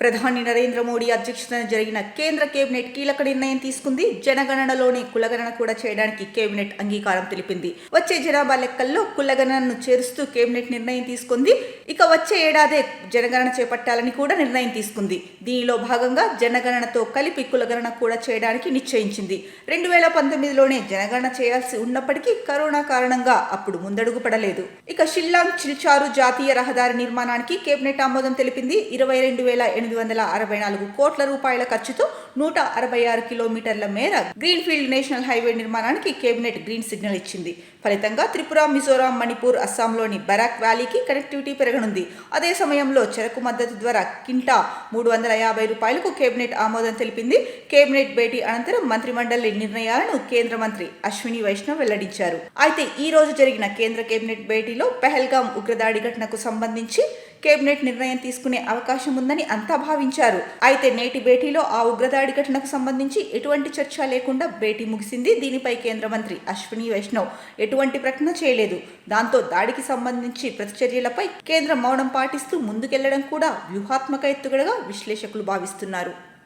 ప్రధాని నరేంద్ర మోడీ అధ్యక్షతన జరిగిన కేంద్ర కేబినెట్ కీలక నిర్ణయం తీసుకుంది. జనగణనలోనే కులగణన కూడా చేయడానికి కేబినెట్ అంగీకారం తెలిపింది. వచ్చే జనాభా లెక్కల్లో కులగణనను చేరుస్తూ కేబినెట్ నిర్ణయం తీసుకుంది. ఇక వచ్చే ఏడాదే జనగణన చేపట్టాలని కూడా నిర్ణయం తీసుకుంది. దీనిలో భాగంగా జనగణనతో కలిపి కులగణన కూడా చేయడానికి నిశ్చయించింది. 2019లోనే జనగణన చేయాల్సి ఉన్నప్పటికీ కరోనా కారణంగా అప్పుడు ముందడుగు పడలేదు. ఇక షిల్లాంగ్ చిల్చారు జాతీయ రహదారి నిర్మాణానికి కేబినెట్ ఆమోదం తెలిపింది. 22,864 కోట్ల రూపాయల ఖర్చుతో 166 కిలోమీటర్ల మేర గ్రీన్ఫీల్డ్ నేషనల్ హైవే నిర్మాణానికి కేబినెట్ గ్రీన్ సిగ్నల్ ఇచ్చింది. ఫలితంగా త్రిపుర, మిజోరాం, మణిపూర్, అస్సాంలోని బరాక్ వ్యాలీకి కనెక్టివిటీ పెరగనుంది. అదే సమయంలో చెరకు మద్దతు ధర కింటా 350 రూపాయలకు కేబినెట్ ఆమోదం తెలిపింది. కేబినెట్ భేటీ అనంతరం మంత్రిమండలి నిర్ణయాలను కేంద్ర మంత్రి అశ్విని వైష్ణవ్ వెల్లడించారు. అయితే ఈ రోజు జరిగిన కేంద్ర కేబినెట్ భేటీలో పెహల్గాం ఉగ్రదాడి ఘటనకు సంబంధించి కేబినెట్ నిర్ణయం తీసుకునే అవకాశం ఉందని అంతా భావించారు. అయితే నేటి భేటీలో ఆ ఉగ్రదాడి ఘటనకు సంబంధించి ఎటువంటి చర్చ లేకుండా భేటీ ముగిసింది. దీనిపై కేంద్ర మంత్రి అశ్విని వైష్ణవ్ ఎటువంటి ప్రకటన చేయలేదు. దాంతో దాడికి సంబంధించి ప్రతిచర్యలపై కేంద్రం మౌనం పాటిస్తూ ముందుకెళ్లడం కూడా వ్యూహాత్మక ఎత్తుగడగా విశ్లేషకులు భావిస్తున్నారు.